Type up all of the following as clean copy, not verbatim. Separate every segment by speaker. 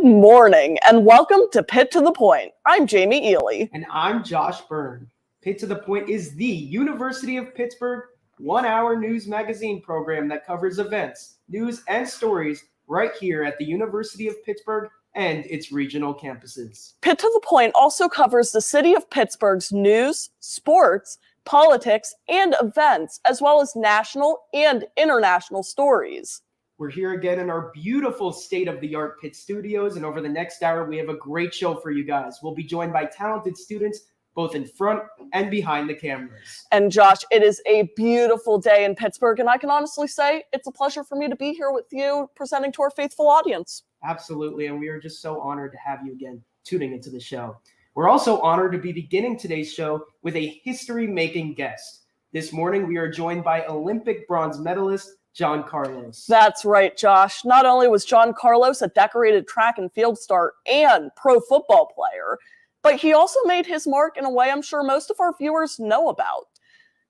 Speaker 1: morning, and welcome to Pitt to the Point. I'm Jamie Ely.
Speaker 2: And I'm Josh Byrne. Pitt to the Point is the University of Pittsburgh 1-hour news magazine program that covers events, news, and stories right here at the University of Pittsburgh and its regional campuses.
Speaker 1: Pitt to the Point also covers the City of Pittsburgh's news, sports, politics, and events, as well as national and international stories.
Speaker 2: We're here again in our beautiful state-of-the-art Pitt studios, and over the next hour, we have a great show for you guys. We'll be joined by talented students, both in front and behind the cameras.
Speaker 1: And Josh, it is a beautiful day in Pittsburgh, and I can honestly say it's a pleasure for me to be here with you, presenting to our faithful audience.
Speaker 2: Absolutely, and we are just so honored to have you again tuning into the show. We're also honored to be beginning today's show with a history-making guest. This morning, we are joined by Olympic bronze medalist John Carlos.
Speaker 1: That's right, Josh. Not only was John Carlos a decorated track and field star and pro football player, but he also made his mark in a way I'm sure most of our viewers know about.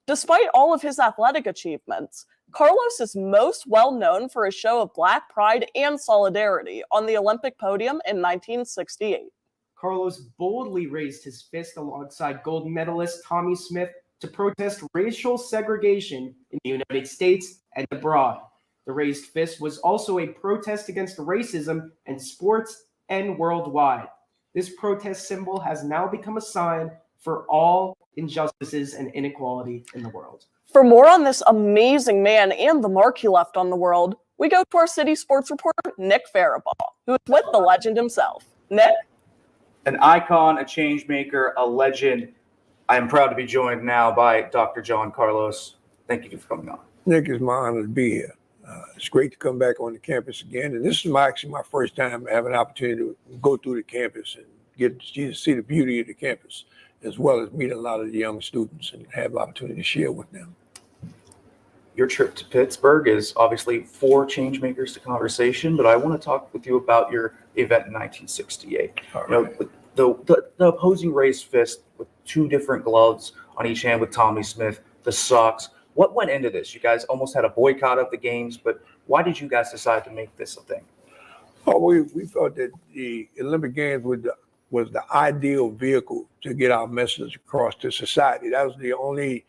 Speaker 1: Despite all of his athletic achievements, Carlos is most well known for his show of Black pride and solidarity on the Olympic podium in 1968.
Speaker 2: Carlos boldly raised his fist alongside gold medalist Tommy Smith to protest racial segregation in the United States and abroad. The raised fist was also a protest against racism in sports and worldwide. This protest symbol has now become a sign for all injustices and inequality in the world.
Speaker 1: For more on this amazing man and the mark he left on the world, we go to our city sports reporter, Nick Faribaugh, who is with the legend himself. Nick?
Speaker 3: An icon, a change maker, a legend. I am proud to be joined now by Dr. John Carlos. Thank you for coming on.
Speaker 4: Nick, it's my honor to be here. It's great to come back on the campus again. And this is actually my first time having an opportunity to go through the campus and get to see the beauty of the campus, as well as meet a lot of the young students and have the opportunity to share with them.
Speaker 3: Your trip to Pittsburgh is obviously for change makers to conversation, but I want to talk with you about your event in 1968.
Speaker 4: Right.
Speaker 3: You know, the opposing raised fist with two different gloves on each hand with Tommy Smith, the socks. What went into this? You guys almost had a boycott of the games, but why did you guys decide to make this a thing?
Speaker 4: Oh, we thought that the Olympic Games was the ideal vehicle to get our message across to society. That was the only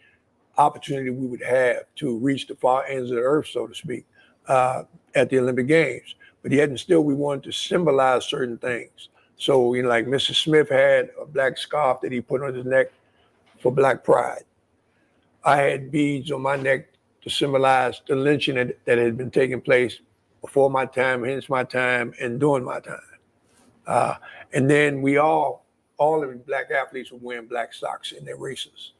Speaker 4: opportunity we would have to reach the far ends of the earth, so to speak, at the Olympic Games. But yet and still, we wanted to symbolize certain things. So, you know, like Mr. Smith had a black scarf that he put on his neck for Black pride. I had beads on my neck to symbolize the lynching that had been taking place before my time, hence my time, and during my time. And then we all of the black athletes were wearing black socks in their races.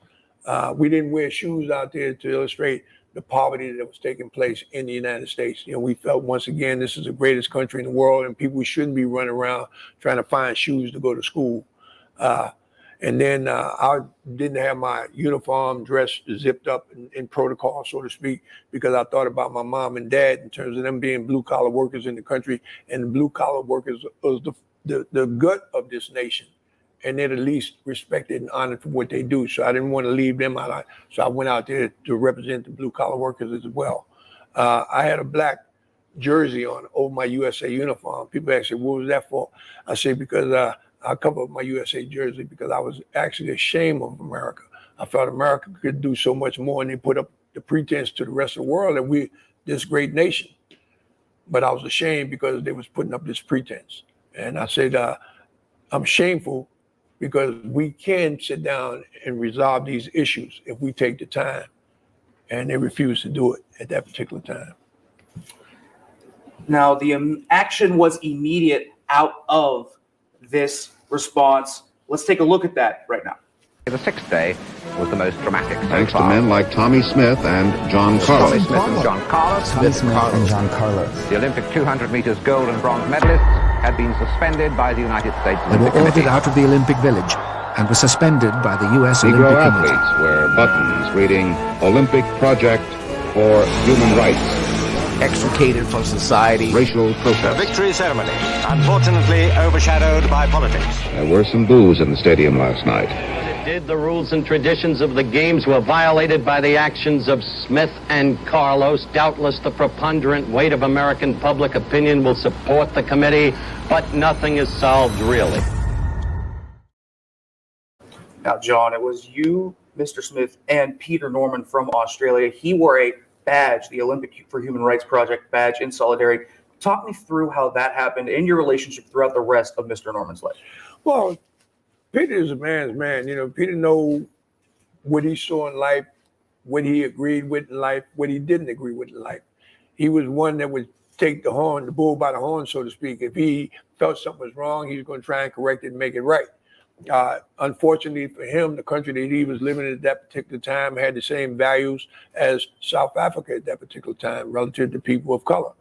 Speaker 4: We didn't wear shoes out there to illustrate the poverty that was taking place in the United States. You know, we felt once again, this is the greatest country in the world and people shouldn't be running around trying to find shoes to go to school. And then I didn't have my uniform dress zipped up in protocol, so to speak, because I thought about my mom and dad in terms of them being blue collar workers in the country, and the blue collar workers was the gut of this nation. And they're the least respected and honored for what they do. So I didn't want to leave them out. So I went out there to represent the blue collar workers as well. I had a black jersey on over my USA uniform. People ask me, what was that for? I say, because I covered my USA jersey because I was actually ashamed of America. I felt America could do so much more, and they put up the pretense to the rest of the world that we're this great nation. But I was ashamed because they was putting up this pretense. And I said, I'm shameful because we can sit down and resolve these issues if we take the time. And they refused to do it at that particular time.
Speaker 3: Now, the action was immediate out of this response. Let's take a look at that right now.
Speaker 5: The sixth day was the most dramatic so
Speaker 6: Thanks
Speaker 5: far.
Speaker 6: to men like Tommy Smith and John Carlos.
Speaker 5: Tommy Smith and John Carlos.
Speaker 7: Tommy Smith and John Carlos.
Speaker 5: The Olympic 200 meters gold and bronze medalists had been suspended by the United States
Speaker 7: They were
Speaker 5: Olympic
Speaker 7: ordered
Speaker 5: Committee.
Speaker 7: out of the Olympic Village and were suspended by the U.S.
Speaker 6: Negro
Speaker 7: Olympic Committee.
Speaker 6: athletes wear buttons reading Olympic Project for Human Rights.
Speaker 8: Extricated from society.
Speaker 6: Racial
Speaker 9: The
Speaker 6: protest.
Speaker 9: victory ceremony, unfortunately overshadowed by politics.
Speaker 6: There were some boos in the stadium last night.
Speaker 9: Did the rules and traditions of the games were violated by the actions of Smith and Carlos? Doubtless the preponderant weight of American public opinion will support the committee, but nothing is solved really.
Speaker 3: Now, John, it was you, Mr. Smith, and Peter Norman from Australia. He wore a badge, the Olympic for Human Rights Project badge in solidarity. Talk me through how that happened and your relationship throughout the rest of Mr. Norman's life.
Speaker 4: Well, Peter is a man's man. You know, Peter knows what he saw in life, what he agreed with in life, what he didn't agree with in life. He was one that would take the bull by the horn, so to speak. If he felt something was wrong, he was going to try and correct it and make it right. Unfortunately for him, the country that he was living in at that particular time had the same values as South Africa at that particular time relative to people of color.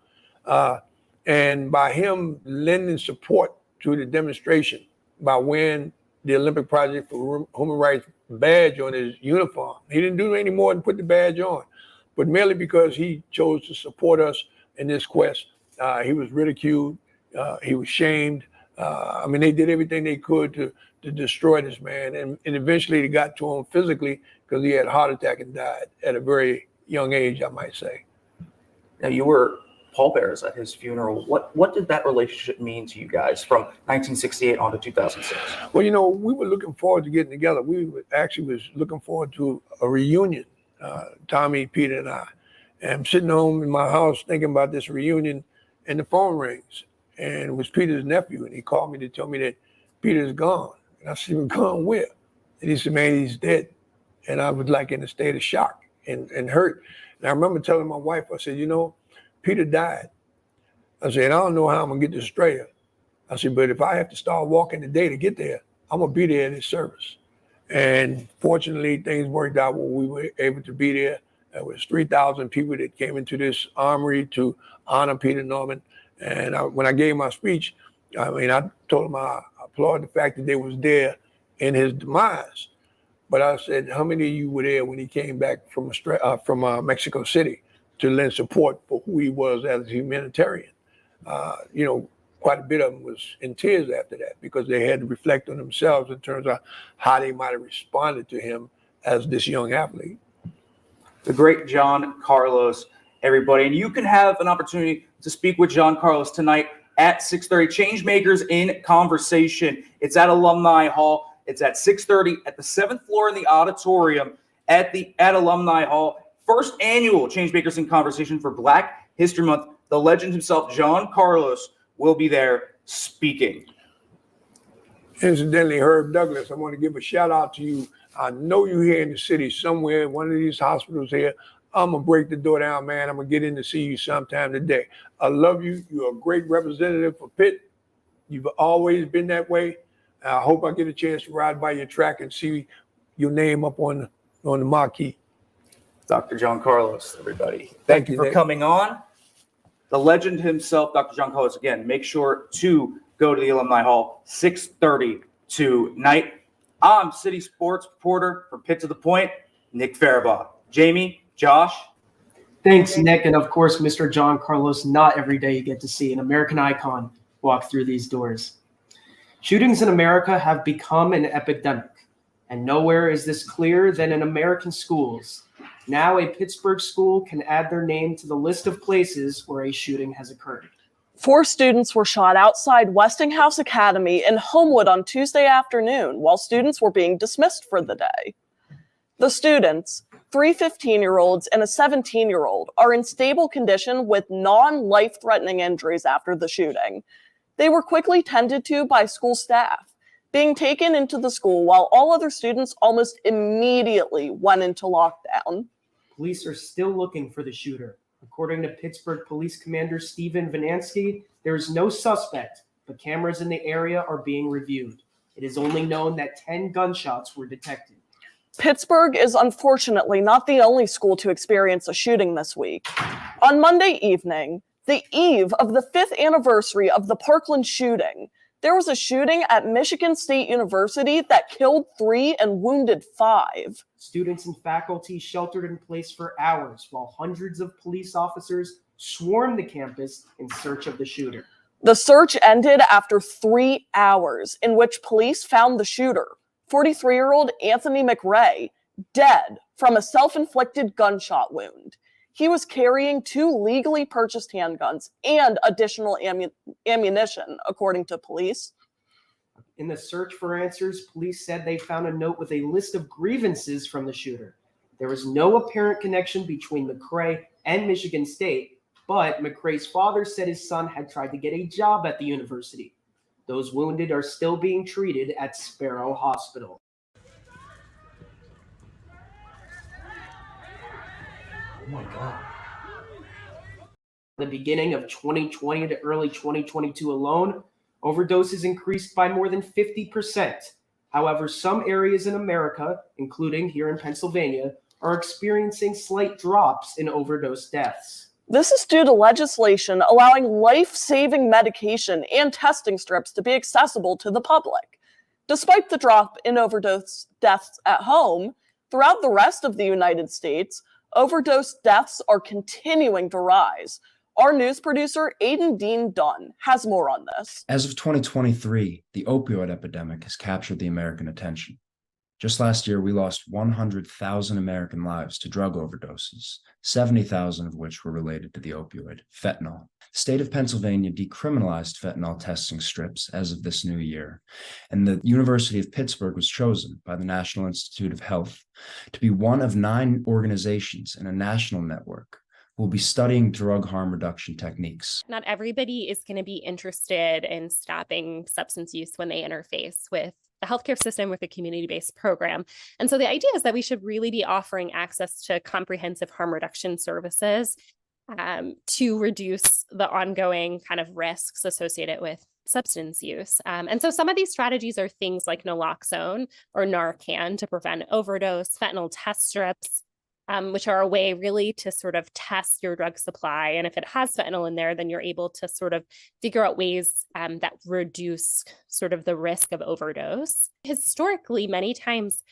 Speaker 4: And by him lending support to the demonstration by wearing the Olympic Project for Human Rights badge on his uniform, he didn't do any more than put the badge on, but merely because he chose to support us in this quest. He was ridiculed. He was shamed. I mean, they did everything they could to destroy this man. And eventually they got to him physically because he had a heart attack and died at a very young age, I might say.
Speaker 3: Now, you were pallbearers at his funeral. What did that relationship mean to you guys from 1968 on to 2006?
Speaker 4: Well, you know, we were looking forward to getting together. We was looking forward to a reunion, Tommy, Peter, and I. And I'm sitting home in my house thinking about this reunion, and the phone rings. And it was Peter's nephew, and he called me to tell me that Peter's gone. And I said, gone where? And he said, man, he's dead. And I was like in a state of shock and hurt. And I remember telling my wife, I said, you know, Peter died. I said, I don't know how I'm gonna get to Australia. I said, but if I have to start walking today to get there, I'm gonna be there at his service. And fortunately, things worked out when we were able to be there. There was 3,000 people that came into this armory to honor Peter Norman. And when I gave my speech, I mean, I told them I applaud the fact that they was there in his demise. But I said, how many of you were there when he came back from Mexico City to lend support for who he was as a humanitarian? You know, quite a bit of them was in tears after that because they had to reflect on themselves in terms of how they might have responded to him as this young athlete.
Speaker 3: The great John Carlos, everybody. And you can have an opportunity to speak with John Carlos tonight at 6:30. Changemakers in Conversation. It's at Alumni Hall. It's at 6:30 at the 7th floor in the auditorium at Alumni Hall. First annual Changemakers in Conversation for Black History Month. The legend himself, John Carlos, will be there speaking.
Speaker 4: Incidentally, Herb Douglas, I want to give a shout out to you. I know you're here in the city somewhere in one of these hospitals here. I'm going to break the door down, man. I'm going to get in to see you sometime today. I love you. You're a great representative for Pitt. You've always been that way. I hope I get a chance to ride by your track and see your name up on the marquee.
Speaker 3: Dr. John Carlos, everybody. Thank you for
Speaker 4: Nick.
Speaker 3: coming on. The legend himself, Dr. John Carlos, again, make sure to go to the Alumni Hall, 6:30 tonight. I'm City Sports reporter from Pitt to the Point, Nick Faribaugh. Jamie, Josh.
Speaker 2: Thanks, Nick. And of course, Mr. John Carlos, not every day you get to see an American icon walk through these doors. Shootings in America have become an epidemic, and nowhere is this clearer than in American schools. Now a Pittsburgh school can add their name to the list of places where a shooting has occurred.
Speaker 1: 4 students were shot outside Westinghouse Academy in Homewood on Tuesday afternoon while students were being dismissed for the day. The students, 3 15-year-olds and a 17-year-old, are in stable condition with non-life-threatening injuries after the shooting. They were quickly tended to by school staff, being taken into the school while all other students almost immediately went into lockdown.
Speaker 2: Police are still looking for the shooter. According to Pittsburgh Police Commander Stephen Vanansky, there is no suspect, but cameras in the area are being reviewed. It is only known that 10 gunshots were detected.
Speaker 1: Pittsburgh is unfortunately not the only school to experience a shooting this week. On Monday evening, the eve of the 5th anniversary of the Parkland shooting, there was a shooting at Michigan State University that killed 3 and wounded 5.
Speaker 2: Students and faculty sheltered in place for hours while hundreds of police officers swarmed the campus in search of the shooter.
Speaker 1: The search ended after 3 hours, in which police found the shooter, 43-year-old Anthony McRae, dead from a self-inflicted gunshot wound. He was carrying 2 legally purchased handguns and additional ammunition, according to police.
Speaker 2: In the search for answers, police said they found a note with a list of grievances from the shooter. There was no apparent connection between McRae and Michigan State, but McRae's father said his son had tried to get a job at the university. Those wounded are still being treated at Sparrow Hospital.
Speaker 3: Oh my God.
Speaker 2: The beginning of 2020 to early 2022 alone, overdoses increased by more than 50%. However, some areas in America, including here in Pennsylvania, are experiencing slight drops in overdose deaths.
Speaker 1: This is due to legislation allowing life-saving medication and testing strips to be accessible to the public. Despite the drop in overdose deaths at home, throughout the rest of the United States, overdose deaths are continuing to rise. Our news producer, Aidan Dean Dunn, has more on this.
Speaker 10: As of 2023, the opioid epidemic has captured the American attention. Just last year, we lost 100,000 American lives to drug overdoses, 70,000 of which were related to the opioid, fentanyl. The state of Pennsylvania decriminalized fentanyl testing strips as of this new year, and the University of Pittsburgh was chosen by the National Institute of Health to be one of 9 organizations in a national network who will be studying drug harm reduction techniques.
Speaker 11: Not everybody is going to be interested in stopping substance use when they interface with the healthcare system, with a community-based program. And so the idea is that we should really be offering access to comprehensive harm reduction services to reduce the ongoing kind of risks associated with substance use. And so some of these strategies are things like naloxone or Narcan to prevent overdose, fentanyl test strips, which are a way really to sort of test your drug supply. And if it has fentanyl in there, then you're able to sort of figure out ways that reduce sort of the risk of overdose. Historically, many times,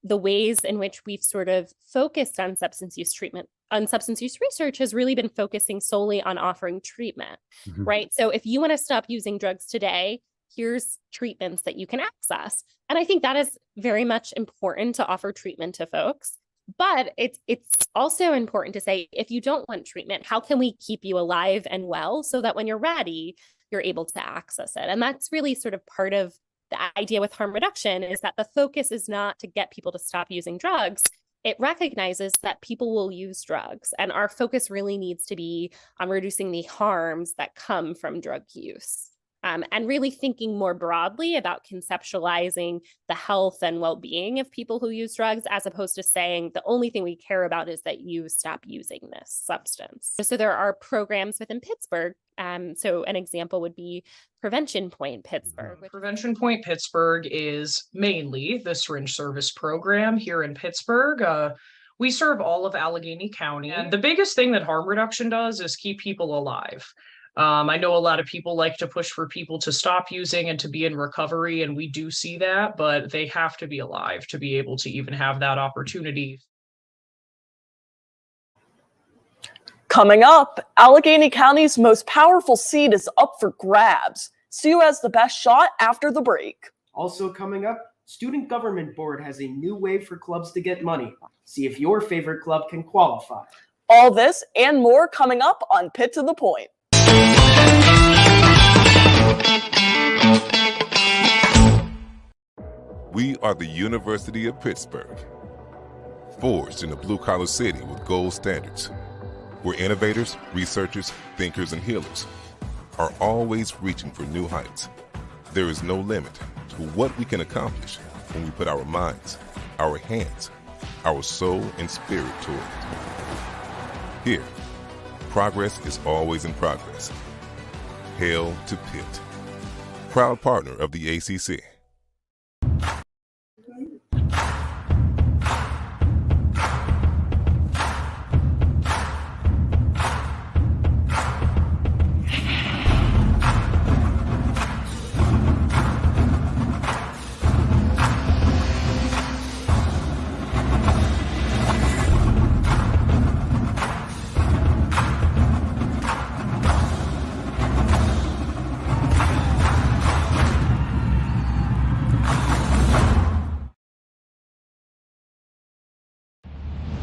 Speaker 11: the ways in which we've sort of focused on substance use treatment, on substance use research has really been focusing solely on offering treatment, right? So if you want to stop using drugs today, here's treatments that you can access. And I think that is very much important to offer treatment to folks. But it's also important to say, if you don't want treatment, how can we keep you alive and well so that when you're ready, you're able to access it? And that's really sort of part of the idea with harm reduction, is that the focus is not to get people to stop using drugs. It recognizes that people will use drugs, and our focus really needs to be on reducing the harms that come from drug use. And really thinking more broadly about conceptualizing the health and well-being of people who use drugs, as opposed to saying the only thing we care about is that you stop using this substance. So there are programs within Pittsburgh. So an example would be Prevention Point Pittsburgh.
Speaker 12: Prevention Point Pittsburgh is mainly the syringe service program here in Pittsburgh. We serve all of Allegheny County. And the biggest thing that harm reduction does is keep people alive. I know a lot of people like to push for people to stop using and to be in recovery, and we do see that, but they have to be alive to be able to even have that opportunity.
Speaker 1: Coming up, Allegheny County's most powerful seat is up for grabs. See who has the best shot after the break.
Speaker 2: Also coming up, Student Government Board has a new way for clubs to get money. See if your favorite club can qualify.
Speaker 1: All this and more coming up on Pitt to the Point.
Speaker 13: We are the University of Pittsburgh, forged in a blue-collar city with gold standards, where innovators, researchers, thinkers, and healers are always reaching for new heights. There is no limit to what we can accomplish when we put our minds, our hands, our soul, and spirit toward it. Here, progress is always in progress. Hail to Pitt, proud partner of the ACC.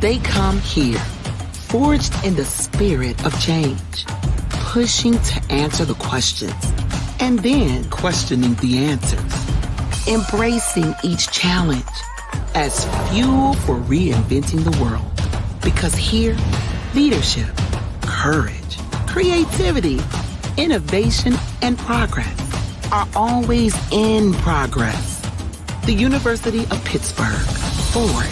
Speaker 14: They come here, forged in the spirit of change, pushing to answer the questions and then questioning the answers, embracing each challenge as fuel for reinventing the world. Because here, leadership, courage, creativity, innovation, and progress are always in progress. The University of Pittsburgh, forward.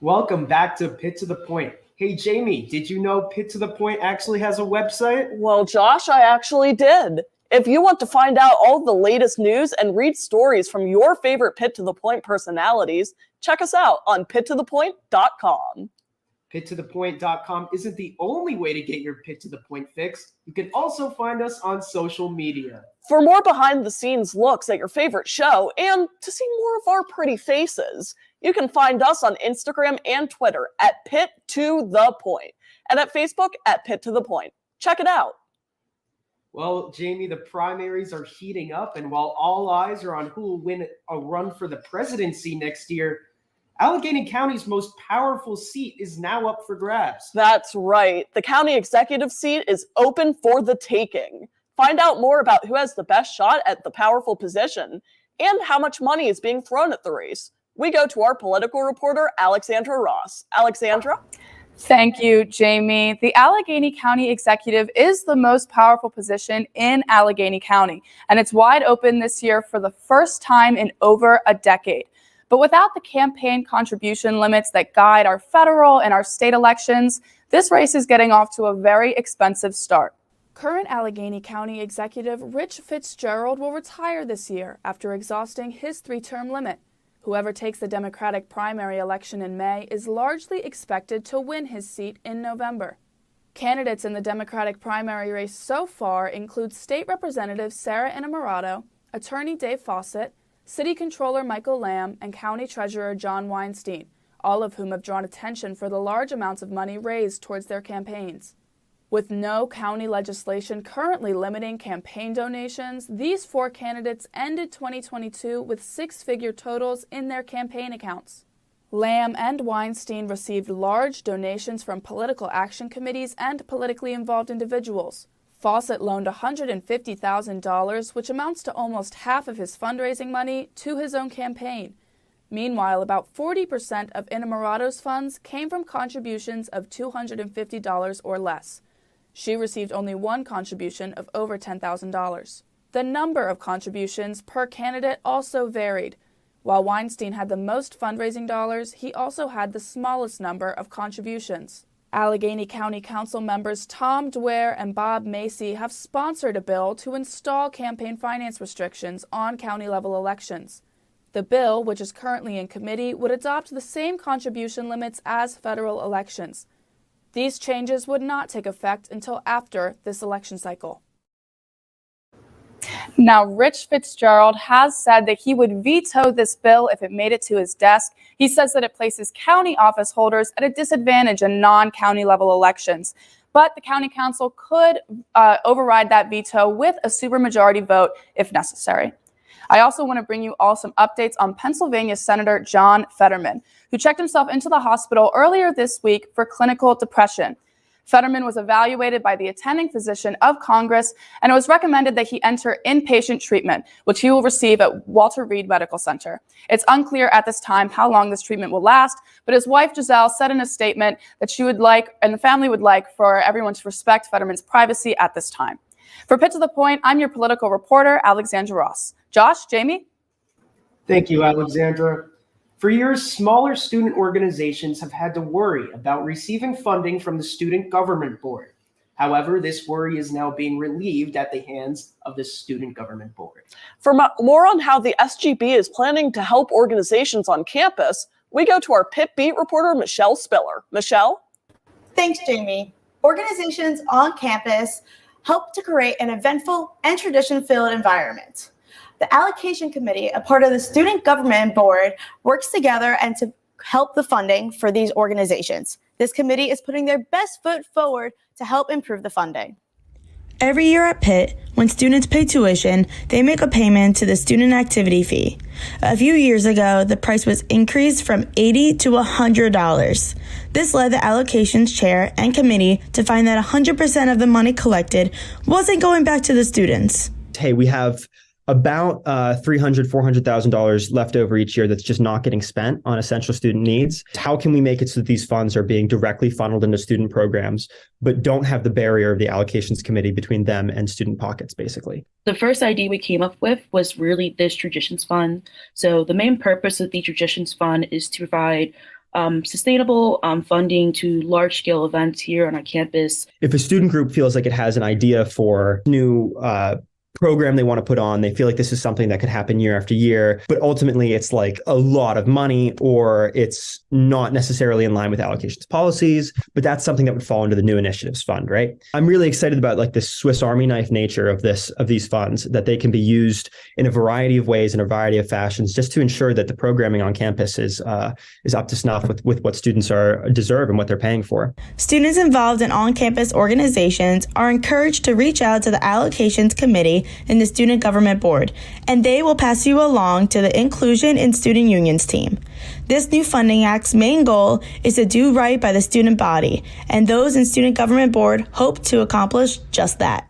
Speaker 2: Welcome back to Pitt to the Point. Hey, Jamie, did you know Pitt to the Point actually has a website?
Speaker 1: Well, Josh, I actually did. If you want to find out all the latest news and read stories from your favorite Pitt to the Point personalities, check us out on pittothepoint.com.
Speaker 2: Pittothepoint.com isn't the only way to get your Pitt to the Point fix. You can also find us on social media.
Speaker 1: For more behind-the-scenes looks at your favorite show and to see more of our pretty faces, you can find us on Instagram and Twitter at Pitt to the Point and at Facebook at Pitt to the Point. Check it out.
Speaker 2: Well, Jamie, the primaries are heating up, and while all eyes are on who will win a run for the presidency next year, Allegheny County's most powerful seat is now up for grabs.
Speaker 1: That's right. The county executive seat is open for the taking. Find out more about who has the best shot at the powerful position and how much money is being thrown at the race. We go to our political reporter, Alexandra Ross. Alexandra?
Speaker 15: Thank you, Jamie. The Allegheny County Executive is the most powerful position in Allegheny County, and it's wide open this year for the first time in over a decade. But without the campaign contribution limits that guide our federal and our state elections, this race is getting off to a very expensive start. Current Allegheny County Executive Rich Fitzgerald will retire this year after exhausting his 3-term limit. Whoever takes the Democratic primary election in May is largely expected to win his seat in November. Candidates in the Democratic primary race so far include State Representative Sarah Innamorato, Attorney Dave Fawcett, City Controller Michael Lamb, and County Treasurer John Weinstein, all of whom have drawn attention for the large amounts of money raised towards their campaigns. With no county legislation currently limiting campaign donations, these 4 candidates ended 2022 with 6-figure totals in their campaign accounts. Lamb and Weinstein received large donations from political action committees and politically involved individuals. Fawcett loaned $150,000, which amounts to almost half of his fundraising money, to his own campaign. Meanwhile, about 40% of Innamorato's funds came from contributions of $250 or less. She received only one contribution of over $10,000. The number of contributions per candidate also varied. While Weinstein had the most fundraising dollars, he also had the smallest number of contributions. Allegheny County Council members Tom Dwyer and Bob Macy have sponsored a bill to install campaign finance restrictions on county-level elections. The bill, which is currently in committee, would adopt the same contribution limits as federal elections. These changes would not take effect until after this election cycle. Now, Rich Fitzgerald has said that he would veto this bill if it made it to his desk. He says that it places county office holders at a disadvantage in non-county level elections. But the county council could override that veto with a supermajority vote if necessary. I also want to bring you all some updates on Pennsylvania Senator John Fetterman, who checked himself into the hospital earlier this week for clinical depression. Fetterman was evaluated by the attending physician of Congress, and it was recommended that he enter inpatient treatment, which he will receive at Walter Reed Medical Center. It's unclear at this time how long this treatment will last, but his wife Giselle said in a statement that she would like, and the family would like, for everyone to respect Fetterman's privacy at this time. For Pitt to the Point, I'm your political reporter, Alexandra Ross. Josh, Jamie?
Speaker 2: Thank you, Alexandra. For years, smaller student organizations have had to worry about receiving funding from the Student Government Board. However, this worry is now being relieved at the hands of the Student Government Board.
Speaker 1: For more on how the SGB is planning to help organizations on campus, we go to our Pitt Beat reporter, Michelle Spiller. Michelle?
Speaker 16: Thanks, Jamie. Organizations on campus help to create an eventful and tradition-filled environment. The Allocation Committee, a part of the Student Government Board, works together and to help the funding for these organizations. This committee is putting their best foot forward to help improve the funding. Every year at Pitt, when students pay tuition, they make a payment to the student activity fee. A few years ago, the price was increased from $80 to $100. This led the allocations chair and committee to find that 100% of the money collected wasn't going back to the students.
Speaker 17: Hey, we have about $300,000, $400,000 left over each year that's just not getting spent on essential student needs. How can we make it so that these funds are being directly funneled into student programs, but don't have the barrier of the allocations committee between them and student pockets, basically?
Speaker 18: The first idea we came up with was really this Traditions Fund. So the main purpose of the Traditions Fund is to provide sustainable funding to large-scale events here on our campus.
Speaker 17: If a student group feels like it has an idea for new program they want to put on, they feel like this is something that could happen year after year, but ultimately it's like a lot of money or it's not necessarily in line with allocations policies, but that's something that would fall into the new initiatives fund, right? I'm really excited about like the Swiss Army knife nature of these funds, that they can be used in a variety of ways, in a variety of fashions, just to ensure that the programming on campus is up to snuff with what students deserve and what they're paying for.
Speaker 16: Students involved in on-campus organizations are encouraged to reach out to the allocations committee in the Student Government Board, and they will pass you along to the Inclusion in Student Unions team. This new Funding Act's main goal is to do right by the student body, and those in Student Government Board hope to accomplish just that.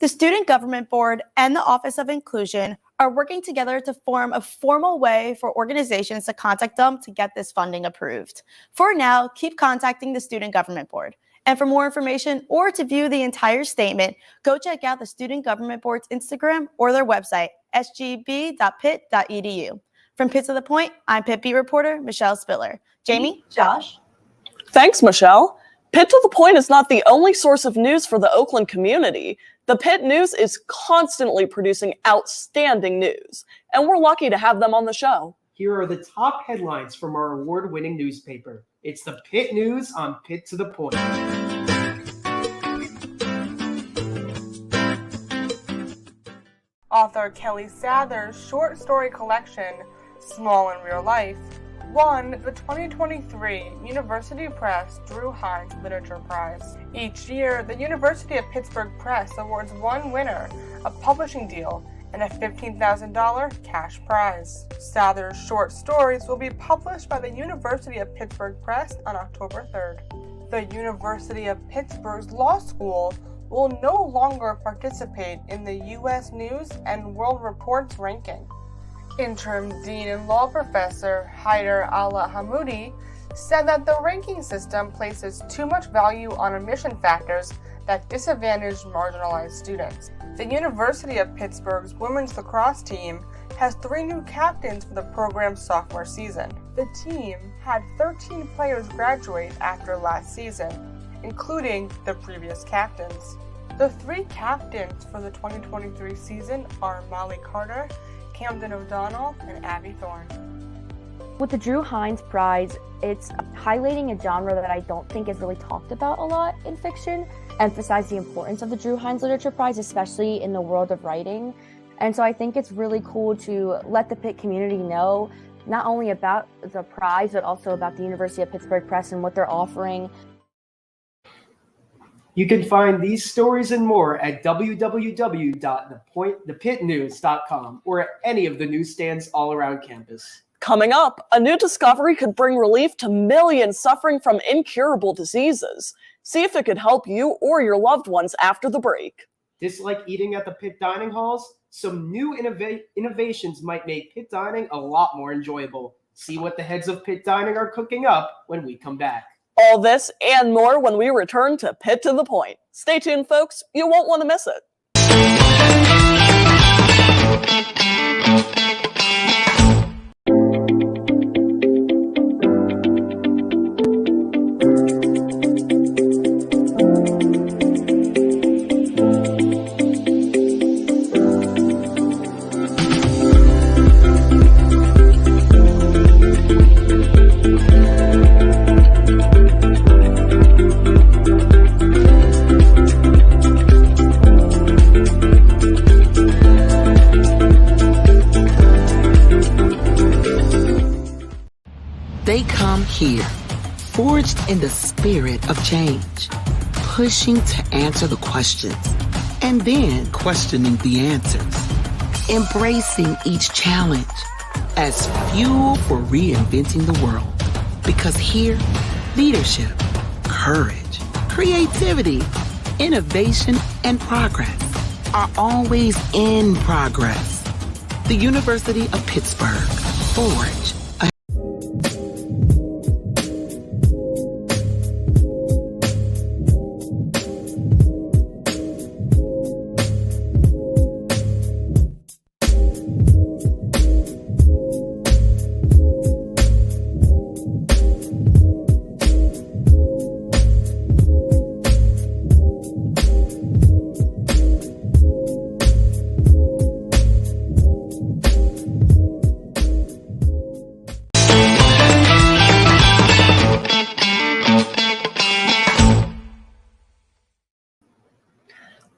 Speaker 16: The Student Government Board and the Office of Inclusion are working together to form a formal way for organizations to contact them to get this funding approved. For now, keep contacting the Student Government Board. And for more information or to view the entire statement, go check out the Student Government Board's Instagram or their website, sgb.pitt.edu. From Pitt to the Point, I'm Pitt Beat reporter Michelle Spiller. Jamie, Josh.
Speaker 1: Thanks, Michelle. Pitt to the Point is not the only source of news for the Oakland community. The Pitt News is constantly producing outstanding news, and we're lucky to have them on the show.
Speaker 2: Here are the top headlines from our award-winning newspaper. It's the Pitt News on Pitt to the Point.
Speaker 19: Author Kelly Sather's short story collection, Small in Real Life, won the 2023 University Press Drew Hines Literature Prize. Each year, the University of Pittsburgh Press awards one winner a publishing deal and a $15,000 cash prize. Sather's short stories will be published by the University of Pittsburgh Press on October 3rd. The University of Pittsburgh's Law School will no longer participate in the U.S. News and World Report's ranking. Interim Dean and Law Professor Haider Allah-Hamoudi said that the ranking system places too much value on admission factors that disadvantage marginalized students. The University of Pittsburgh's women's lacrosse team has 3 new captains for the program's sophomore season. The team had 13 players graduate after last season, including the previous captains. The 3 captains for the 2023 season are Molly Carter, Camden O'Donnell, and Abby Thorne.
Speaker 20: With the Drew Hines Prize, it's highlighting a genre that I don't think is really talked about a lot in fiction, emphasize the importance of the Drew Hines Literature Prize, especially in the world of writing. And so I think it's really cool to let the Pitt community know not only about the prize, but also about the University of Pittsburgh Press and what they're offering.
Speaker 2: You can find these stories and more at www.thepittnews.com or at any of the newsstands all around campus.
Speaker 1: Coming up, a new discovery could bring relief to millions suffering from incurable diseases. See if it could help you or your loved ones after the break.
Speaker 2: Dislike eating at the Pitt dining halls? Some new innovations might make Pitt dining a lot more enjoyable. See what the heads of Pitt dining are cooking up when we come back.
Speaker 1: All this and more when we return to Pitt to the Point. Stay tuned, folks. You won't want to miss it.
Speaker 14: They come here, forged in the spirit of change, pushing to answer the questions and then questioning the answers. Embracing each challenge as fuel for reinventing the world. Because here, leadership, courage, creativity, innovation, and progress are always in progress. The University of Pittsburgh, forge.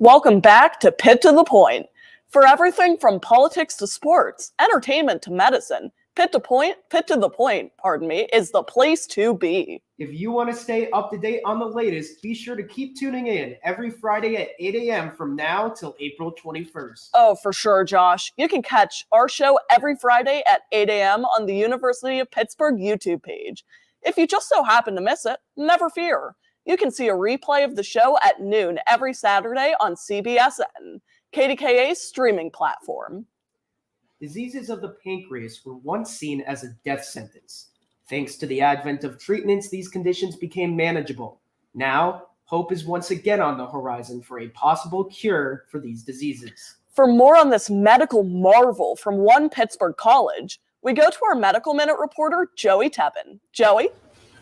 Speaker 1: Welcome back to Pitt to the Point. For everything from politics to sports, entertainment to medicine, Pitt to the Point, is the place to be.
Speaker 2: If you want to stay up to date on the latest, be sure to keep tuning in every Friday at 8 a.m. from now till April 21st.
Speaker 1: Oh, for sure, Josh. You can catch our show every Friday at 8 a.m. on the University of Pittsburgh YouTube page. If you just so happen to miss it, never fear. You can see a replay of the show at noon every Saturday on CBSN, KDKA's streaming platform.
Speaker 2: Diseases of the pancreas were once seen as a death sentence. Thanks to the advent of treatments, these conditions became manageable. Now, hope is once again on the horizon for a possible cure for these diseases.
Speaker 1: For more on this medical marvel from one Pittsburgh college, we go to our Medical Minute reporter, Joey Tebben. Joey?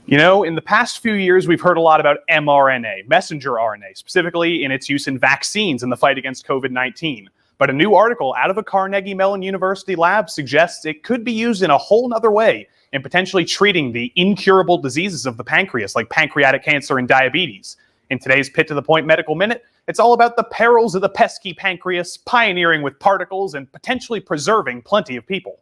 Speaker 21: You know, in the past few years, we've heard a lot about mRNA, messenger RNA, specifically in its use in vaccines in the fight against COVID-19. But a new article out of a Carnegie Mellon University lab suggests it could be used in a whole nother way in potentially treating the incurable diseases of the pancreas, like pancreatic cancer and diabetes. In today's Pitt to the Point Medical Minute, it's all about the perils of the pesky pancreas, pioneering with particles, and potentially preserving plenty of people.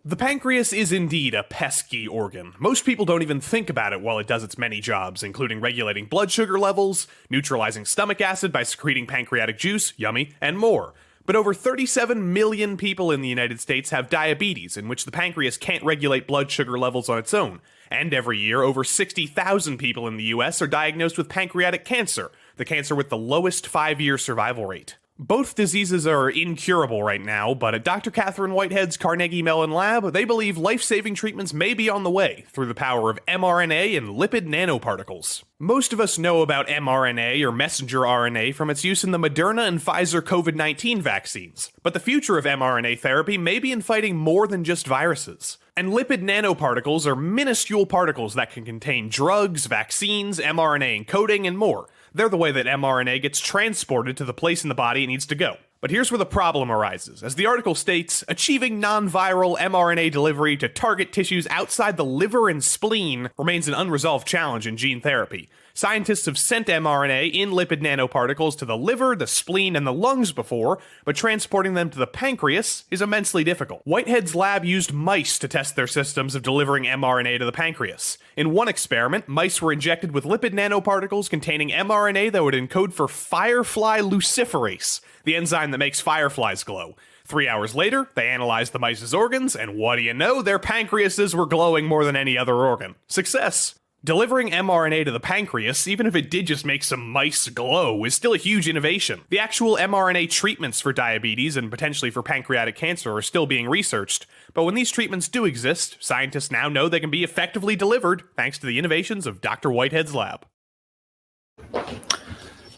Speaker 22: The pancreas is indeed a pesky organ. Most people don't even think about it while it does its many jobs, including regulating blood sugar levels, neutralizing stomach acid by secreting pancreatic juice, yummy, and more. But over 37 million people in the United States have diabetes, in which the pancreas can't regulate blood sugar levels on its own. And every year, over 60,000 people in the US are diagnosed with pancreatic cancer, the cancer with the lowest 5-year survival rate. Both diseases are incurable right now, but at Dr. Catherine Whitehead's Carnegie Mellon lab, they believe life-saving treatments may be on the way through the power of mRNA and lipid nanoparticles. Most of us know about mRNA or messenger RNA from its use in the Moderna and Pfizer COVID-19 vaccines, but the future of mRNA therapy may be in fighting more than just viruses. And lipid nanoparticles are minuscule particles that can contain drugs, vaccines, mRNA encoding, and more. They're the way that mRNA gets transported to the place in the body it needs to go. But here's where the problem arises. As the article states, achieving non-viral mRNA delivery to target tissues outside the liver and spleen remains an unresolved challenge in gene therapy. Scientists have sent mRNA in lipid nanoparticles to the liver, the spleen, and the lungs before, but transporting them to the pancreas is immensely difficult. Whitehead's lab used mice to test their systems of delivering mRNA to the pancreas. In one experiment, mice were injected with lipid nanoparticles containing mRNA that would encode for firefly luciferase, the enzyme that makes fireflies glow. 3 hours later, they analyzed the mice's organs, and what do you know? Their pancreases were glowing more than any other organ. Success! Delivering mRNA to the pancreas, even if it did just make some mice glow, is still a huge innovation. The actual mRNA treatments for diabetes and potentially for pancreatic cancer are still being researched, but when these treatments do exist, scientists now know they can be effectively delivered thanks to the innovations of Dr. Whitehead's lab.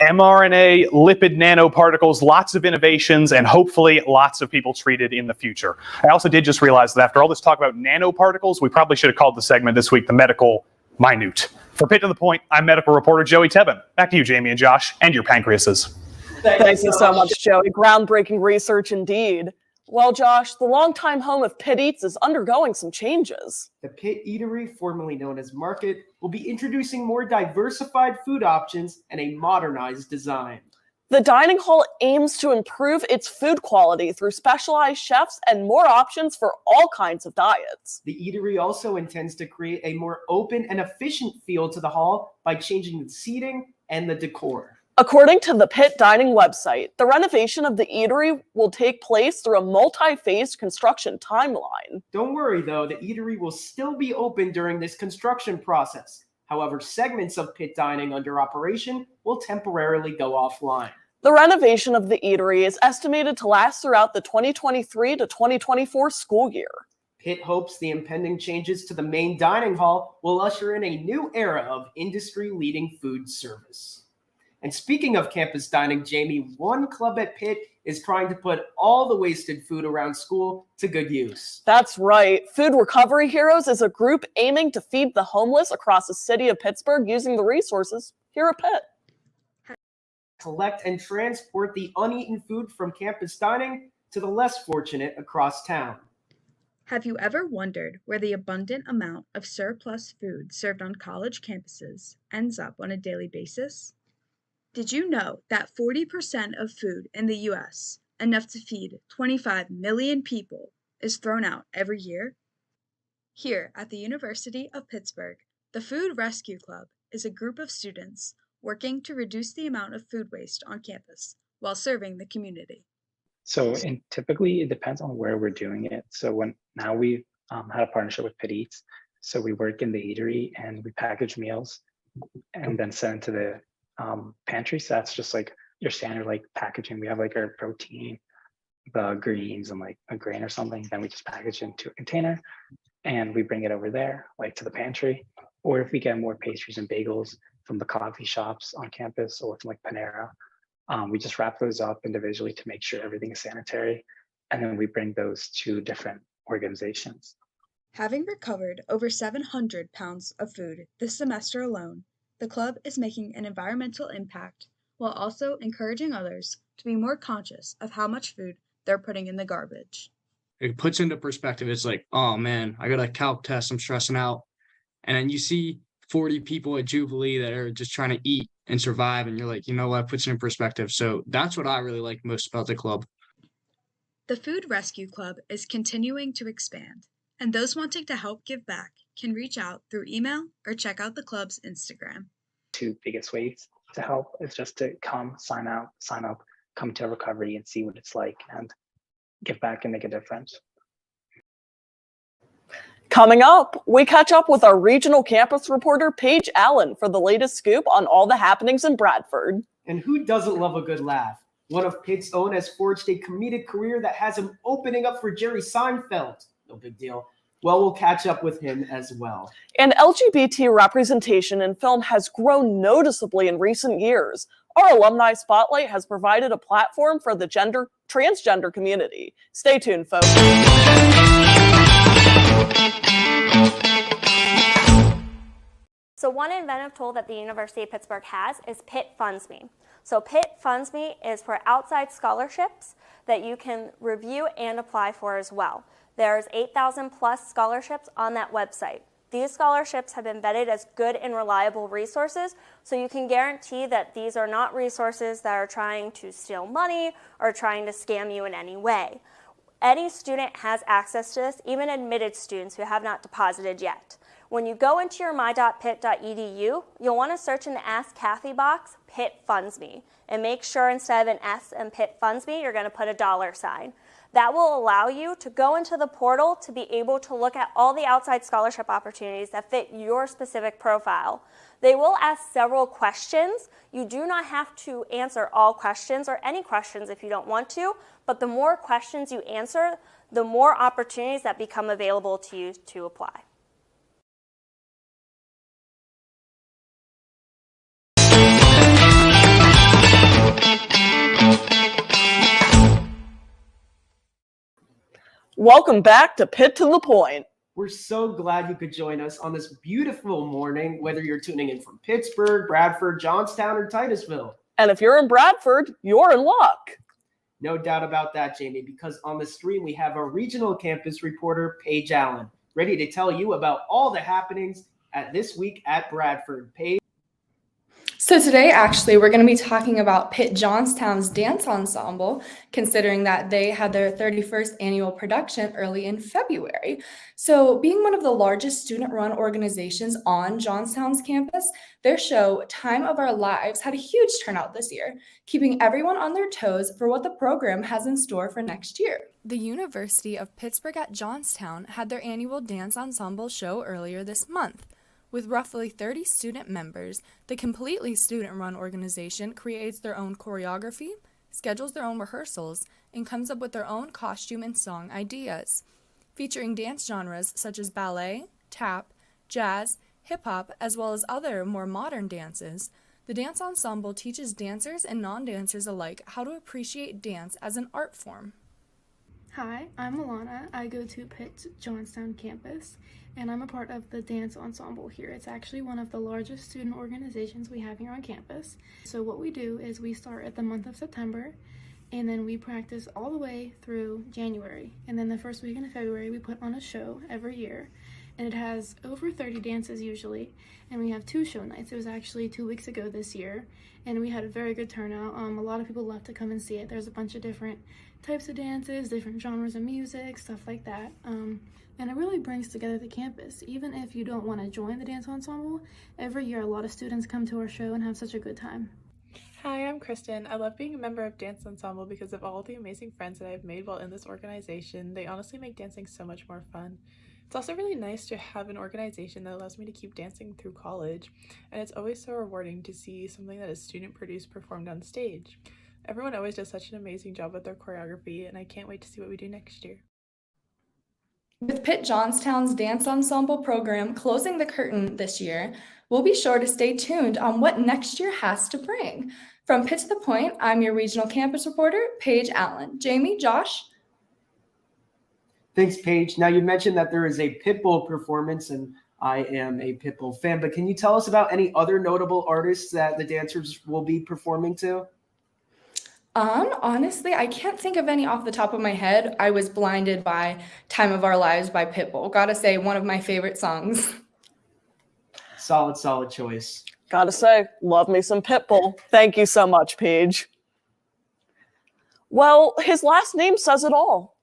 Speaker 21: mRNA, lipid nanoparticles, lots of innovations, and hopefully lots of people treated in the future. I also did just realize that after all this talk about nanoparticles, we probably should have called the segment this week the Medical Minute. For Pitt to the Point, I'm medical reporter Joey Tebben. Back to you, Jamie and Josh, and your pancreases.
Speaker 1: Thank you so much, Joey. Groundbreaking research indeed. Well, Josh, the longtime home of Pitt Eats is undergoing some changes.
Speaker 2: The Pitt Eatery, formerly known as Market, will be introducing more diversified food options and a modernized design.
Speaker 1: The dining hall aims to improve its food quality through specialized chefs and more options for all kinds of diets.
Speaker 2: The eatery also intends to create a more open and efficient feel to the hall by changing the seating, and the decor.
Speaker 1: According to the Pitt Dining website, the renovation of the eatery will take place through a multi-phased construction timeline.
Speaker 2: Don't worry though, the eatery will still be open during this construction process. However, segments of Pitt Dining under operation will temporarily go offline.
Speaker 1: The renovation of the eatery is estimated to last throughout the 2023 to 2024 school year.
Speaker 2: Pitt hopes the impending changes to the main dining hall will usher in a new era of industry-leading food service. And speaking of campus dining, Jamie, one club at Pitt is trying to put all the wasted food around school to good use.
Speaker 1: That's right. Food Recovery Heroes is a group aiming to feed the homeless across the city of Pittsburgh using the resources here at Pitt.
Speaker 2: Collect and transport the uneaten food from campus dining to the less fortunate across town.
Speaker 5: Have you ever wondered where the abundant amount of surplus food served on college campuses ends up on a daily basis? Did you know that 40% of food in the U.S., enough to feed 25 million people, is thrown out every year? Here at the University of Pittsburgh, the Food Rescue Club is a group of students working to reduce the amount of food waste on campus while serving the community.
Speaker 7: So typically it depends on where we're doing it. So now we've had a partnership with Pitt Eats. So we work in the eatery and we package meals and then send to the pantry. So that's just like your standard like packaging. We have like our protein, the greens and like a grain or something. Then we just package it into a container and we bring it over there, like to the pantry. Or if we get more pastries and bagels from the coffee shops on campus or from like Panera, we just wrap those up individually to make sure everything is sanitary. And then we bring those to different organizations.
Speaker 5: Having recovered over 700 pounds of food this semester alone, the club is making an environmental impact while also encouraging others to be more conscious of how much food they're putting in the garbage.
Speaker 23: It puts into perspective, it's like, oh man, I got a calc test, I'm stressing out. And then you see 40 people at Jubilee that are just trying to eat and survive. And you're like, you know what, puts it in perspective. So that's what I really like most about the club.
Speaker 5: The Food Rescue Club is continuing to expand, and those wanting to help give back can reach out through email or check out the club's Instagram.
Speaker 7: Two biggest ways to help is just to come, sign up, come to a recovery and see what it's like and give back and make a difference.
Speaker 1: Coming up, we catch up with our regional campus reporter, Paige Allen, for the latest scoop on all the happenings in Bradford.
Speaker 2: And who doesn't love a good laugh? One of Pitt's own has forged a comedic career that has him opening up for Jerry Seinfeld. No big deal. Well, we'll catch up with him as well.
Speaker 1: And LGBT representation in film has grown noticeably in recent years. Our alumni spotlight has provided a platform for the transgender community. Stay tuned, folks.
Speaker 24: So one inventive tool that the University of Pittsburgh has is Pitt Funds Me. So Pitt Funds Me is for outside scholarships that you can review and apply for as well. There's 8,000 plus scholarships on that website. These scholarships have been vetted as good and reliable resources, so you can guarantee that these are not resources that are trying to steal money or trying to scam you in any way. Any student has access to this, even admitted students who have not deposited yet. When you go into your my.pitt.edu, you'll want to search in the Ask Kathy box, Pitt Funds Me, and make sure instead of an S in Pitt Funds Me, you're going to put a $sign. That will allow you to go into the portal to be able to look at all the outside scholarship opportunities that fit your specific profile. They will ask several questions. You do not have to answer all questions or any questions if you don't want to, but the more questions you answer, the more opportunities that become available to you to apply.
Speaker 1: Welcome back to Pitt to the Point.
Speaker 2: We're so glad you could join us on this beautiful morning, whether you're tuning in from Pittsburgh, Bradford, Johnstown, or Titusville.
Speaker 1: And if you're in Bradford, you're in luck.
Speaker 2: No doubt about that, Jamie, because on the stream we have our regional campus reporter, Paige Allen, ready to tell you about all the happenings at this week at Bradford. Paige?
Speaker 15: So today, actually, we're going to be talking about Pitt Johnstown's dance ensemble, considering that they had their 31st annual production early in February. So being one of the largest student-run organizations on Johnstown's campus, their show, Time of Our Lives, had a huge turnout this year, keeping everyone on their toes for what the program has in store for next year. The University of Pittsburgh at Johnstown had their annual dance ensemble show earlier this month. With roughly 30 student members, the completely student-run organization creates their own choreography, schedules their own rehearsals, and comes up with their own costume and song ideas. Featuring dance genres such as ballet, tap, jazz, hip-hop, as well as other more modern dances, the dance ensemble teaches dancers and non-dancers alike how to appreciate dance as an art form.
Speaker 4: Hi, I'm Alana. I go to Pitt's Johnstown campus, and I'm a part of the dance ensemble here. It's actually one of the largest student organizations we have here on campus. So what we do is we start at the month of September, and then we practice all the way through January. And then the first weekend of February, we put on a show every year, and it has over 30 dances usually, and we have 2 show nights. It was actually 2 weeks ago this year, and we had a very good turnout. A lot of people love to come and see it. There's a bunch of different types of dances, different genres of music, stuff like that. And it really brings together the campus. Even if you don't want to join the dance ensemble, every year a lot of students come to our show and have such a good time.
Speaker 6: Hi, I'm Kristen. I love being a member of Dance Ensemble because of all the amazing friends that I've made while in this organization. They honestly make dancing so much more fun. It's also really nice to have an organization that allows me to keep dancing through college, and it's always so rewarding to see something that is student-produced performed on stage. Everyone always does such an amazing job with their choreography, and I can't wait to see what we do next year.
Speaker 15: With Pitt Johnstown's dance ensemble program closing the curtain this year, we'll be sure to stay tuned on what next year has to bring. From Pitt to the Point, I'm your regional campus reporter, Paige Allen. Jamie, Josh?
Speaker 2: Thanks, Paige. Now, you mentioned that there is a Pitbull performance, and I am a Pitbull fan, but can you tell us about any other notable artists that the dancers will be performing to?
Speaker 15: Honestly, I can't think of any off the top of my head. I was blinded by Time of Our Lives by Pitbull. Gotta say, one of my favorite songs.
Speaker 2: Solid choice.
Speaker 1: Gotta say, love me some Pitbull. Thank you so much, Paige. Well, his last name says it all.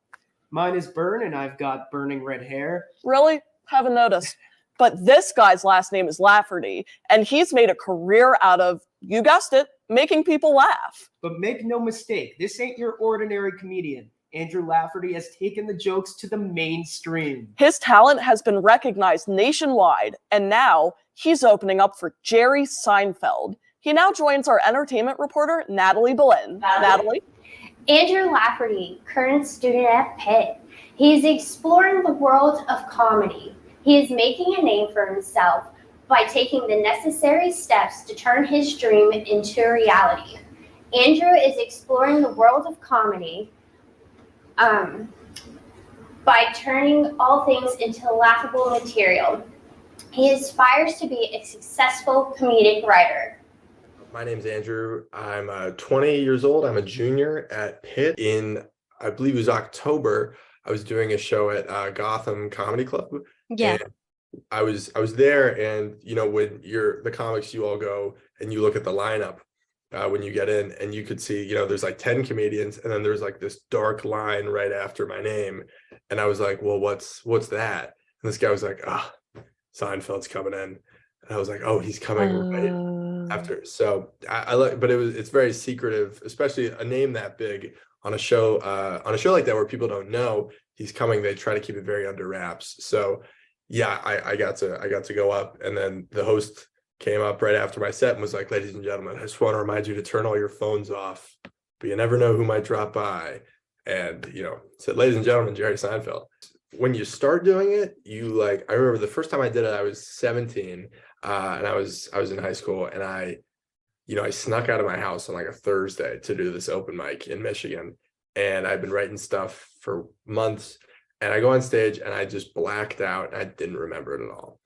Speaker 2: Mine is Byrne, and I've got burning red hair.
Speaker 1: Really? Haven't noticed. But this guy's last name is Lafferty, and he's made a career out of, you guessed it, making people laugh.
Speaker 2: But make no mistake, this ain't your ordinary comedian. Andrew Lafferty has taken the jokes to the mainstream.
Speaker 1: His talent has been recognized nationwide, and now he's opening up for Jerry Seinfeld. He now joins our entertainment reporter, Natalie Boleyn. Natalie?
Speaker 8: Andrew Lafferty, current student at Pitt. He is exploring the world of comedy. He is making a name for himself by taking the necessary steps to turn his dream into a reality. Andrew is exploring the world of comedy by turning all things into laughable material. He aspires to be a successful comedic writer.
Speaker 9: My name's Andrew. I'm 20 years old. I'm a junior at Pitt. In, I believe it was October, I was doing a show at Gotham Comedy Club.
Speaker 11: Yeah.
Speaker 9: And I was there, and you know, when the comics, you all go and you look at the lineup when you get in, and you could see, you know, there's like 10 comedians, and then there's like this dark line right after my name, and I was like, well, what's that? And this guy was like, Seinfeld's coming in, and I was like, oh, he's coming right after. So I like, but it's very secretive, especially a name that big on a show like that where people don't know he's coming. They try to keep it very under wraps. So yeah, I got to go up, and then the host came up right after my set and was like, ladies and gentlemen, I just want to remind you to turn all your phones off, but you never know who might drop by. And, you know, said, ladies and gentlemen, Jerry Seinfeld. When you start doing it, I remember the first time I did it, I was 17, and I was in high school, and I snuck out of my house on like a Thursday to do this open mic in Michigan. And I've been writing stuff for months. And I go on stage and I just blacked out, and I didn't remember it at all.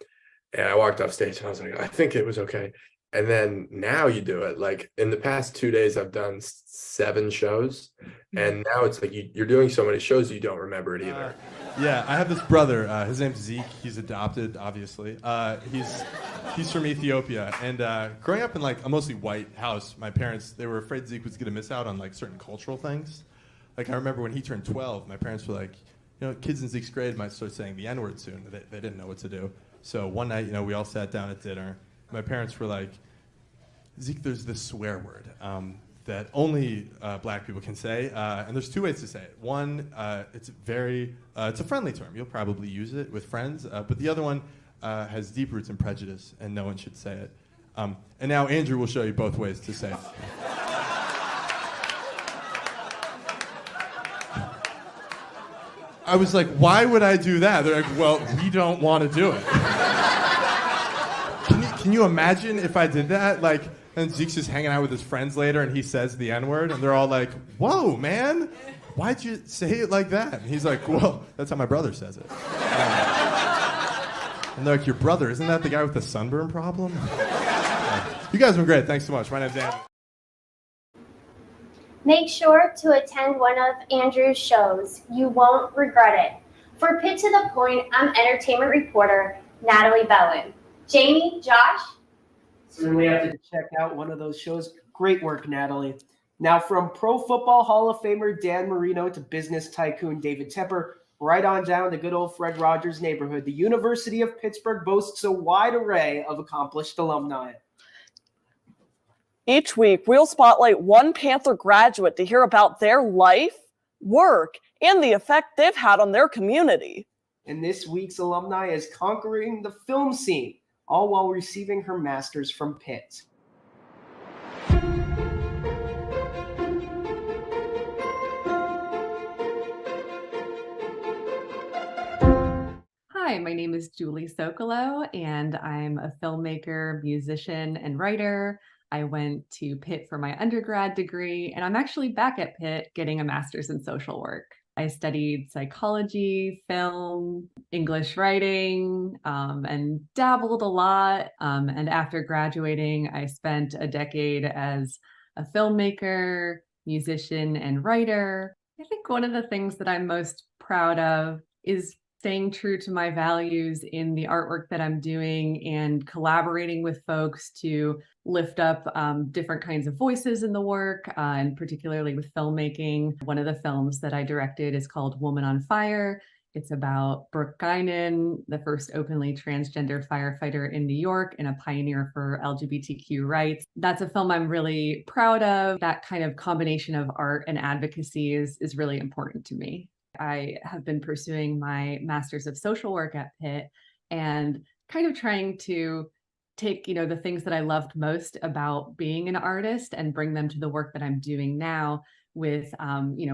Speaker 9: And I walked off stage and I was like, I think it was okay. And then now you do it. Like in the past 2 days, I've done 7 shows. And now it's like you're doing so many shows, you don't remember it either.
Speaker 3: Yeah, I have this brother. His name's Zeke. He's adopted, obviously. He's from Ethiopia. And growing up in like a mostly white house, my parents, they were afraid Zeke was going to miss out on like certain cultural things. Like I remember when he turned 12, my parents were like, you know, kids in Zeke's grade might start saying the N-word soon. They didn't know what to do. So one night, you know, we all sat down at dinner. My parents were like, Zeke, there's this swear word that only black people can say, and there's 2 ways to say it. One, it's a friendly term. You'll probably use it with friends, but the other one has deep roots in prejudice, and no one should say it. And now Andrew will show you both ways to say it. I was like, why would I do that? They're like, well, we don't want to do it. Can you imagine if I did that? Like, and Zeke's just hanging out with his friends later, and he says the N-word, and they're all like, whoa, man, why'd you say it like that? And he's like, well, that's how my brother says it. And they're like, your brother, isn't that the guy with the sunburn problem? You guys have been great. Thanks so much. My name's Andrew.
Speaker 8: Make sure to attend one of Andrew's shows. You won't regret it. For Pitt to the Point, I'm entertainment reporter Natalie Bowen. Jamie, Josh?
Speaker 2: Certainly have to check out one of those shows. Great work, Natalie. Now, from Pro Football Hall of Famer Dan Marino to business tycoon David Tepper, right on down to good old Fred Rogers' neighborhood, the University of Pittsburgh boasts a wide array of accomplished alumni.
Speaker 1: Each week, we'll spotlight one Panther graduate to hear about their life, work, and the effect they've had on their community.
Speaker 2: And this week's alumni is conquering the film scene, all while receiving her master's from Pitt.
Speaker 10: Hi, my name is Julie Sokolow, and I'm a filmmaker, musician, and writer. I went to Pitt for my undergrad degree, and I'm actually back at Pitt getting a master's in social work. I studied psychology, film, English writing, and dabbled a lot. And after graduating, I spent a decade as a filmmaker, musician, and writer. I think one of the things that I'm most proud of is staying true to my values in the artwork that I'm doing and collaborating with folks to lift up different kinds of voices in the work, and particularly with filmmaking. One of the films that I directed is called Woman on Fire. It's about Brooke Guinan, the first openly transgender firefighter in New York and a pioneer for LGBTQ rights. That's a film I'm really proud of. That kind of combination of art and advocacy is really important to me. I have been pursuing my Master's of Social Work at Pitt and kind of trying to take, the things that I loved most about being an artist and bring them to the work that I'm doing now with,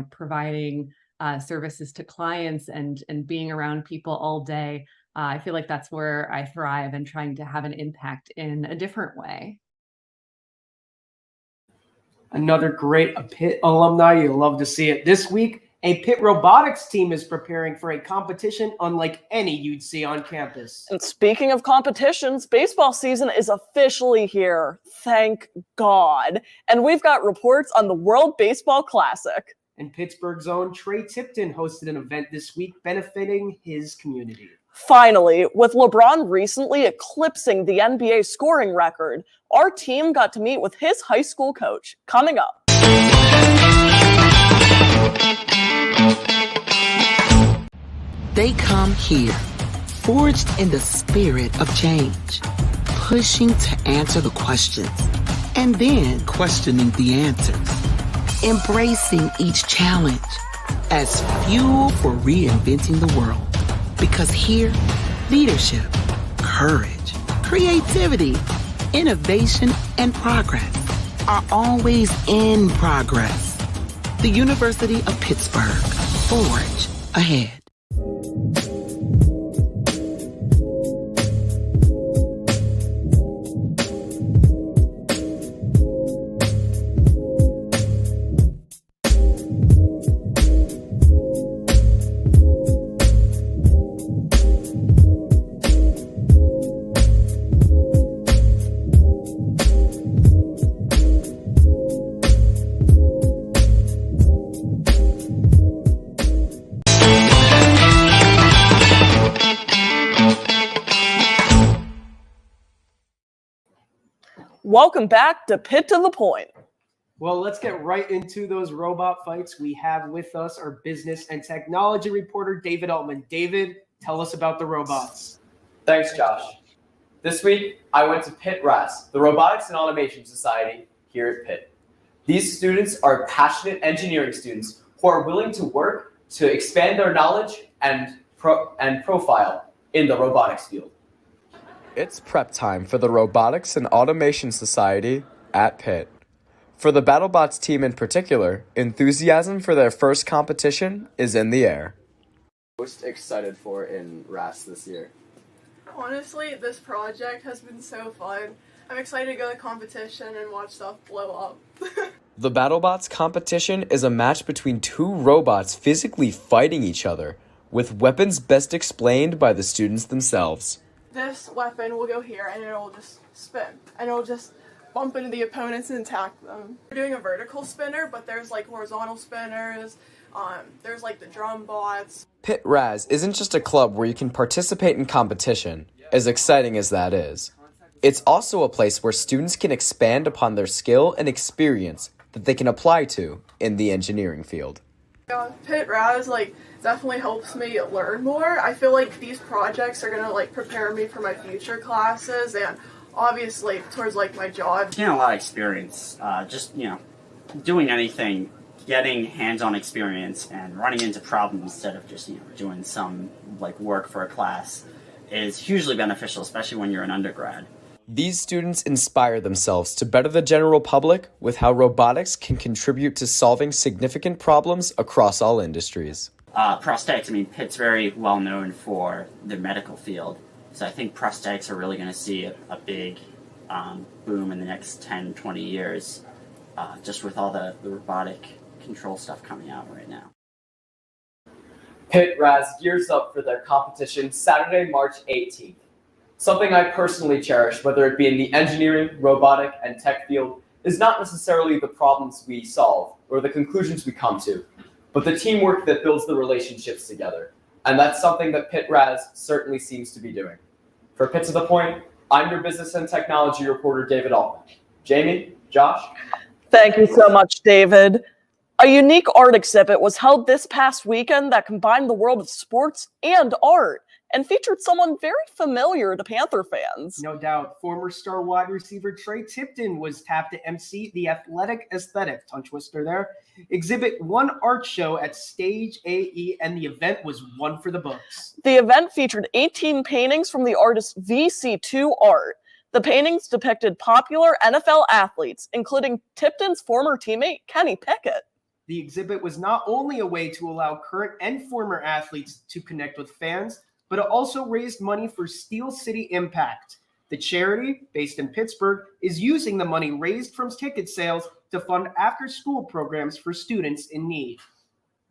Speaker 10: providing services to clients and being around people all day. I feel like that's where I thrive and trying to have an impact in a different way.
Speaker 2: Another great Pitt alumni. You'll love to see it. This week, a Pitt robotics team is preparing for a competition unlike any you'd see on campus.
Speaker 1: And speaking of competitions, baseball season is officially here. Thank God. And we've got reports on the World Baseball Classic.
Speaker 2: And Pittsburgh's own Trey Tipton hosted an event this week benefiting his community.
Speaker 1: Finally, with LeBron recently eclipsing the NBA scoring record, our team got to meet with his high school coach. Coming up.
Speaker 14: They come here, forged in the spirit of change, pushing to answer the questions, and then questioning the answers, embracing each challenge as fuel for reinventing the world. Because here, leadership, courage, creativity, innovation, and progress are always in progress. The University of Pittsburgh, forge ahead.
Speaker 1: Welcome back to Pitt to the Point.
Speaker 2: Well, let's get right into those robot fights. We have with us our business and technology reporter, David Altman. David, tell us about the robots.
Speaker 12: Thanks, Josh. This week, I went to Pitt RAS, the Robotics and Automation Society here at Pitt. These students are passionate engineering students who are willing to work to expand their knowledge and profile in the robotics field.
Speaker 13: It's prep time for the Robotics and Automation Society at Pitt. For the BattleBots team in particular, enthusiasm for their first competition is in the air.
Speaker 17: Most excited for in RAS this year?
Speaker 18: Honestly, this project has been so fun. I'm excited to go to competition and watch stuff blow up.
Speaker 13: The BattleBots competition is a match between two robots physically fighting each other, with weapons best explained by the students themselves.
Speaker 18: This weapon will go here and it'll just spin and it'll just bump into the opponents and attack them. We're doing a vertical spinner, but there's like horizontal spinners, there's like the drum bots.
Speaker 13: Pitt RAS isn't just a club where you can participate in competition, as exciting as that is. It's also a place where students can expand upon their skill and experience that they can apply to in the engineering field.
Speaker 18: Pitt RAS definitely helps me learn more. I feel like these projects are gonna prepare me for my future classes and obviously towards my job.
Speaker 25: Getting a lot of experience, just doing anything, getting hands-on experience and running into problems instead of just doing some work for a class is hugely beneficial, especially when you're an undergrad.
Speaker 13: These students inspire themselves to better the general public with how robotics can contribute to solving significant problems across all industries.
Speaker 25: Prosthetics, Pitt's very well known for the medical field, so I think prosthetics are really going to see a big boom in the next 10, 20 years, just with all the robotic control stuff coming out right now.
Speaker 12: Pitt RAS gears up for their competition Saturday, March 18th. Something I personally cherish, whether it be in the engineering, robotic, and tech field, is not necessarily the problems we solve or the conclusions we come to, but the teamwork that builds the relationships together. And that's something that Pitt RAS certainly seems to be doing. For Pitt to the Point, I'm your business and technology reporter, David Altman. Jamie, Josh?
Speaker 1: Thank you so much, David. A unique art exhibit was held this past weekend that combined the world of sports and art and featured someone very familiar to Panther fans.
Speaker 2: No doubt. Former star wide receiver Trey Tipton was tapped to MC the Athletic Aesthetic, tongue twister there, Exhibit 1 art show at Stage AE, and the event was one for the books.
Speaker 1: The event featured 18 paintings from the artist VC2 Art. The paintings depicted popular NFL athletes, including Tipton's former teammate, Kenny Pickett.
Speaker 2: The exhibit was not only a way to allow current and former athletes to connect with fans, but it also raised money for Steel City Impact. The charity, based in Pittsburgh, is using the money raised from ticket sales to fund after-school programs for students in need.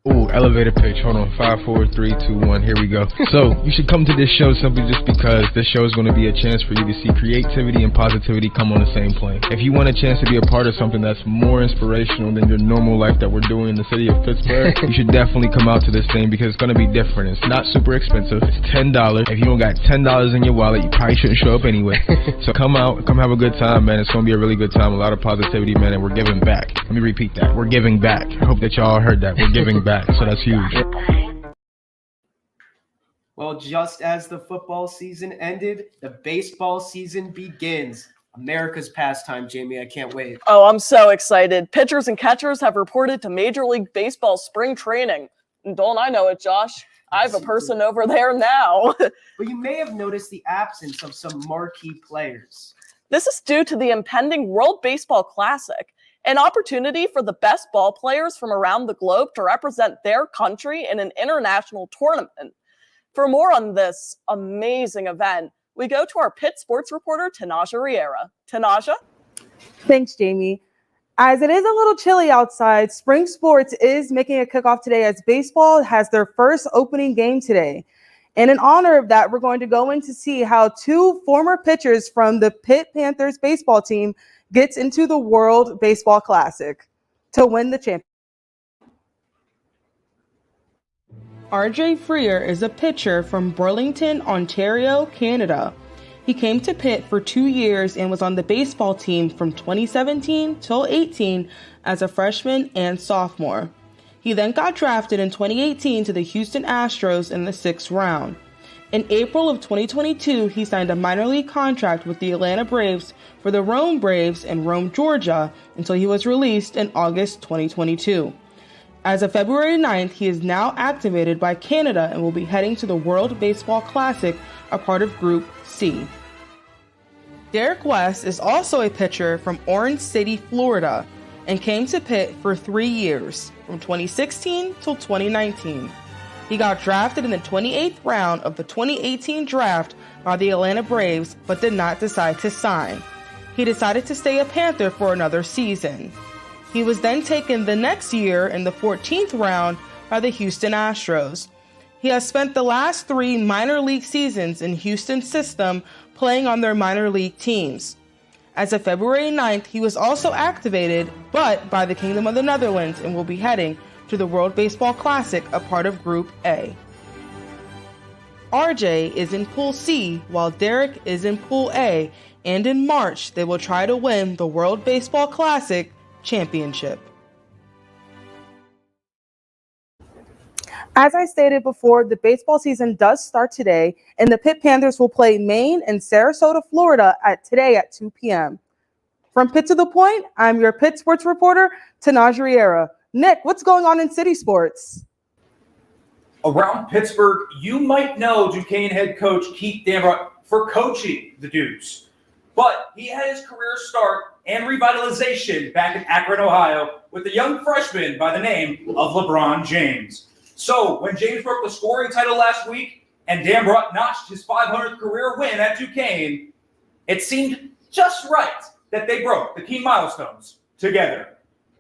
Speaker 26: Ooh, elevator pitch. Hold on. 5, 4, 3, 2, 1. Here we go. So, you should come to this show simply just because this show is going to be a chance for you to see creativity and positivity come on the same plane. If you want a chance to be a part of something that's more inspirational than your normal life that we're doing in the city of Pittsburgh, you should definitely come out to this thing because it's going to be different. It's not super expensive. It's $10. If you don't got $10 in your wallet, you probably shouldn't show up anyway. So come out, come have a good time, man. It's going to be a really good time. A lot of positivity, man, and we're giving back. Let me repeat that. We're giving back. I hope that y'all heard that. We're giving back. So that's huge.
Speaker 2: Well, just as the football season ended, the baseball season begins. America's pastime, Jamie. I can't wait.
Speaker 1: Oh, I'm so excited. Pitchers and catchers have reported to Major League Baseball spring training. And don't I know it, Josh? I have a person over there now.
Speaker 2: But you may have noticed the absence of some marquee players.
Speaker 1: This is due to the impending World Baseball Classic, an opportunity for the best ball players from around the globe to represent their country in an international tournament. For more on this amazing event, we go to our Pitt sports reporter, Tanaja Riera. Tanaja?
Speaker 27: Thanks, Jamie. As it is a little chilly outside, spring sports is making a kickoff today as baseball has their first opening game today. And in honor of that, we're going to go in to see how two former pitchers from the Pitt Panthers baseball team gets into the World Baseball Classic to win the championship. RJ Freer is a pitcher from Burlington, Ontario, Canada. He came to Pitt for 2 years and was on the baseball team from 2017 till 18 as a freshman and sophomore. He then got drafted in 2018 to the Houston Astros in the 6th round. In April of 2022, he signed a minor league contract with the Atlanta Braves for the Rome Braves in Rome, Georgia, until he was released in August 2022. As of February 9th, he is now activated by Canada and will be heading to the World Baseball Classic, a part of Group C. Derek West is also a pitcher from Orange City, Florida, and came to Pitt for 3 years, from 2016 till 2019. He got drafted in the 28th round of the 2018 draft by the Atlanta Braves, but did not decide to sign. He decided to stay a Panther for another season. He was then taken the next year in the 14th round by the Houston Astros. He has spent the last 3 minor league seasons in Houston's system playing on their minor league teams. As of February 9th, he was also activated, but by the Kingdom of the Netherlands, and will be heading to the World Baseball Classic, a part of Group A. RJ is in Pool C, while Derek is in Pool A, and in March, they will try to win the World Baseball Classic championship. As I stated before, the baseball season does start today, and the Pitt Panthers will play Maine and Sarasota, Florida today at 2 p.m. From Pitt to the Point, I'm your Pitt sports reporter, Tanaj Riera. Nick, what's going on in city sports?
Speaker 5: Around Pittsburgh, you might know Duquesne head coach Keith Dambrot for coaching the Dukes, but he had his career start and revitalization back in Akron, Ohio, with a young freshman by the name of LeBron James. So when James broke the scoring title last week and Dambrot notched his 500th career win at Duquesne, it seemed just right that they broke the key milestones together.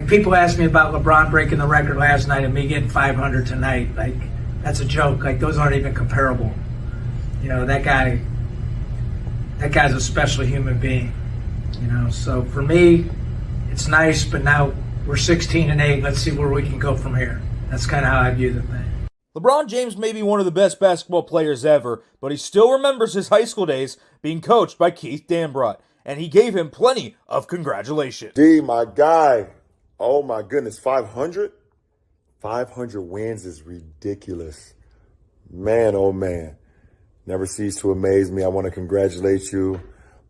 Speaker 16: People ask me about LeBron breaking the record last night and me getting 500 tonight. Like, that's a joke. Like, those aren't even comparable. You know, that guy's a special human being. You know, so for me, it's nice, but now we're 16-8. Let's see where we can go from here. That's kind of how I view the thing.
Speaker 19: LeBron James may be one of the best basketball players ever, but he still remembers his high school days being coached by Keith Dambrot, and he gave him plenty of congratulations.
Speaker 20: D, my guy. Oh my goodness, 500? 500 wins is ridiculous. Man, oh man. Never cease to amaze me. I want to congratulate you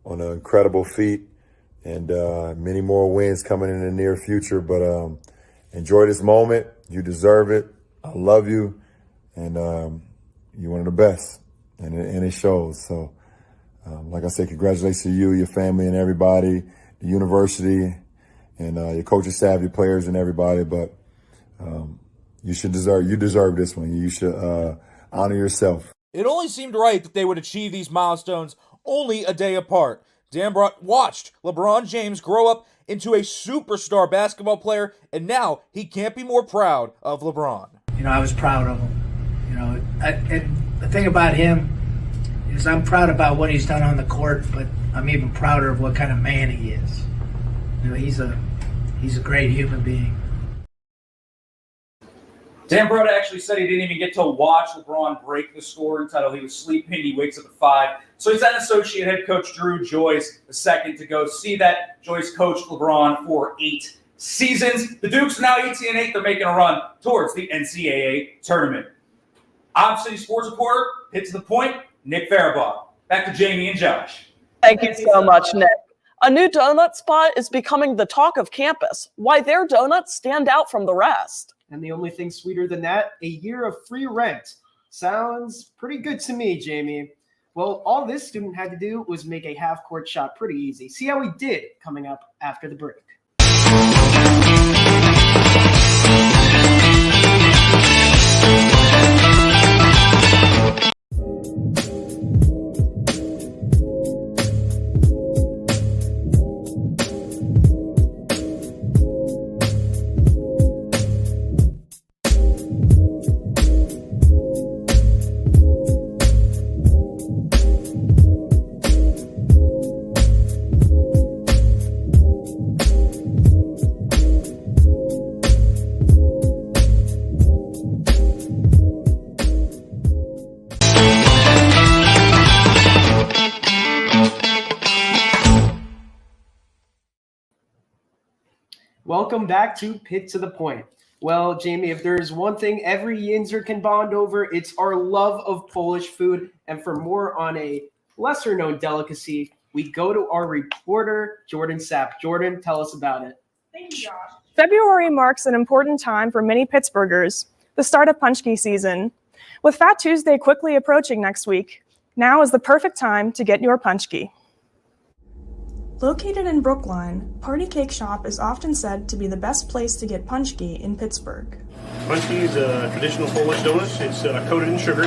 Speaker 20: on an incredible feat and many more wins coming in the near future. But enjoy this moment. You deserve it. I love you. And you're one of the best. And it shows. So, like I said, congratulations to you, your family, and everybody, the university, and your coaching staff, your players, and everybody. But you deserve this one. You should honor yourself.
Speaker 19: It only seemed right that they would achieve these milestones only a day apart. Dambrot watched LeBron James grow up into a superstar basketball player, and now he can't be more proud of LeBron.
Speaker 16: You know, I was proud of him. You know, and the thing about him is I'm proud about what he's done on the court, but I'm even prouder of what kind of man he is. You know, he's a great human being.
Speaker 5: Dambrot actually said he didn't even get to watch LeBron break the scoring title. He was sleeping. He wakes up at 5. So he's at associate head coach Drew Joyce II to go see that. Joyce coached LeBron for 8 seasons. The Dukes are now 18-8. They're making a run towards the NCAA tournament. I'm City Sports reporter, Pitt to the Point, Nick Faribaugh. Back to Jamie and Josh.
Speaker 1: Thank you so much, Nick. A new donut spot is becoming the talk of campus. Why their donuts stand out from the rest.
Speaker 2: And the only thing sweeter than that, a year of free rent. Sounds pretty good to me, Jamie. Well, all this student had to do was make a half-court shot pretty easy. See how he did coming up after the break. Welcome back to Pitt to the Point. Well, Jamie, if there's one thing every Yinzer can bond over, it's our love of Polish food. And for more on a lesser-known delicacy, we go to our reporter, Jordan Sapp. Jordan, tell us about it.
Speaker 4: Thank you, Josh. February marks an important time for many Pittsburghers, the start of Punchki season. With Fat Tuesday quickly approaching next week, now is the perfect time to get your Punchki. Located in Brookline, Party Cake Shop is often said to be the best place to get Punchki in Pittsburgh.
Speaker 6: Punchki is a traditional Polish donut. It's coated in sugar,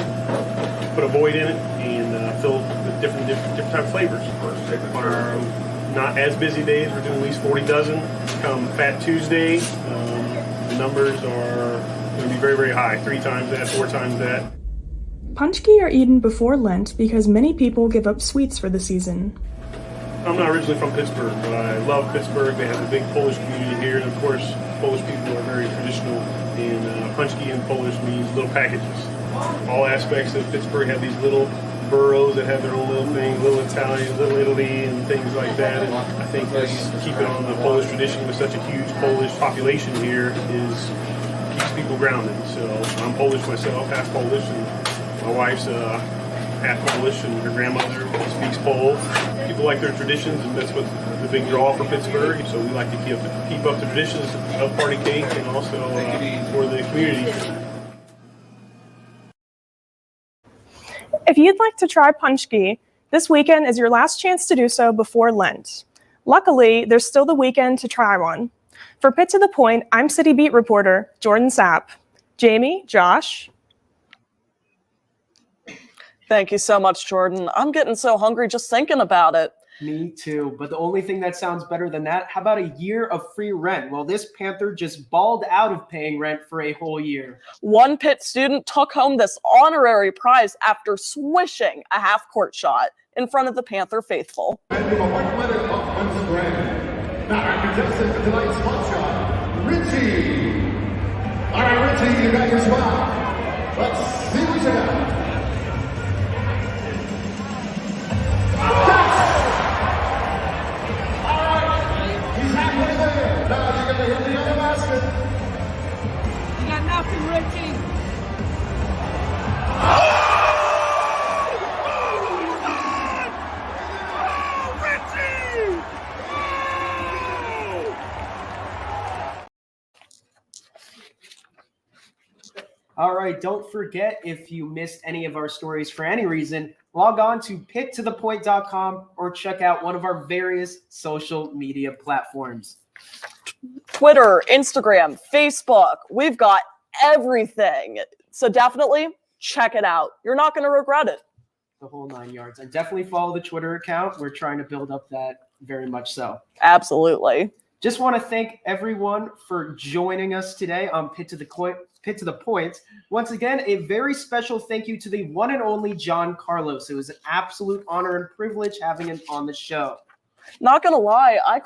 Speaker 6: put a void in it, and filled with different type of flavors. On our not as busy days, we're doing at least 40 dozen. Come Fat Tuesday, the numbers are going to be very, very high. 3 times that, 4 times that.
Speaker 4: Punchki are eaten before Lent because many people give up sweets for the season.
Speaker 6: I'm not originally from Pittsburgh, but I love Pittsburgh. They have a big Polish community here, and of course, Polish people are very traditional. And Punchki in Polish means little packages. All aspects of Pittsburgh have these little boroughs that have their own little things, little Italian, little Italy, and things like that. And I think just keeping on the Polish tradition with such a huge Polish population here keeps people grounded. So I'm Polish myself, half Polish, and my wife's half Polish, and her grandmother speaks Pole. People like their traditions, and that's what the big draw for Pittsburgh. So we like to keep up the traditions of Party Cake and also for the community.
Speaker 4: If you'd like to try Punchki, this weekend is your last chance to do so before Lent. Luckily, there's still the weekend to try one. For Pitt to the Point, I'm City Beat reporter Jordan Sapp. Jamie, Josh.
Speaker 1: Thank you so much, Jordan. I'm getting so hungry just thinking about it.
Speaker 2: Me too. But the only thing that sounds better than that, how about a year of free rent? Well, this Panther just balled out of paying rent for a whole year.
Speaker 1: One Pitt student took home this honorary prize after swishing a half-court shot in front of the Panther faithful.
Speaker 7: Now, our contestant for tonight's spot shot, Richie. All right, Richie, you got your spot. Let's see what you got.
Speaker 21: Nothing, Richie.
Speaker 2: All right, don't forget, if you missed any of our stories for any reason, log on to pittothepoint.com or check out one of our various social media platforms.
Speaker 1: Twitter, Instagram, Facebook, we've got everything. So definitely check it out. You're not going to regret it.
Speaker 2: The whole 9 yards. And definitely follow the Twitter account. We're trying to build up that very much so.
Speaker 1: Absolutely.
Speaker 2: Just want to thank everyone for joining us today on Pitt to the Point. Once again, a very special thank you to the one and only John Carlos. It was an absolute honor and privilege having him on the show.
Speaker 1: Not gonna lie, I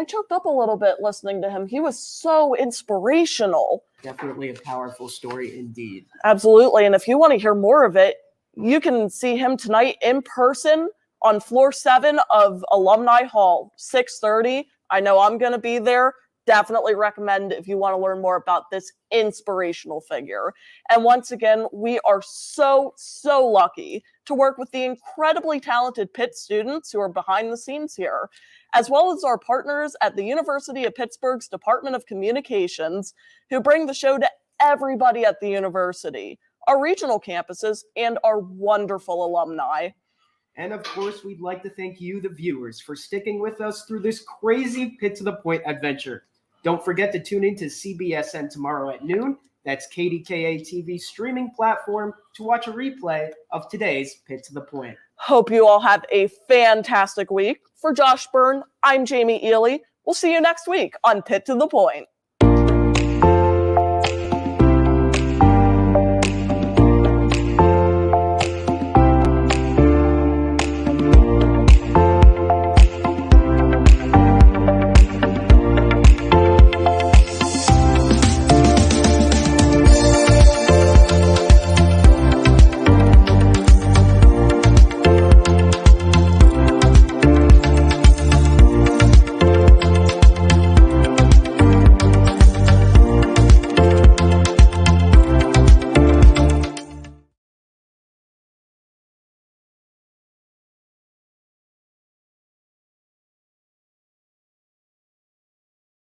Speaker 1: choked up a little bit listening to him. He was so inspirational.
Speaker 2: Definitely a powerful story indeed.
Speaker 1: Absolutely, and if you want to hear more of it, you can see him tonight in person on floor 7 of Alumni Hall, 6:30. I know I'm gonna be there. Definitely recommend if you want to learn more about this inspirational figure. And once again, we are so lucky to work with the incredibly talented Pitt students who are behind the scenes here, as well as our partners at the University of Pittsburgh's Department of Communications, who bring the show to everybody at the university, our regional campuses, and our wonderful alumni.
Speaker 2: And of course, we'd like to thank you, the viewers, for sticking with us through this crazy Pitt to the Point adventure. Don't forget to tune in to CBSN tomorrow at noon. That's KDKA TV streaming platform to watch a replay of today's Pitt to the Point.
Speaker 1: Hope you all have a fantastic week. For Josh Byrne, I'm Jamie Ely. We'll see you next week on Pitt to the Point.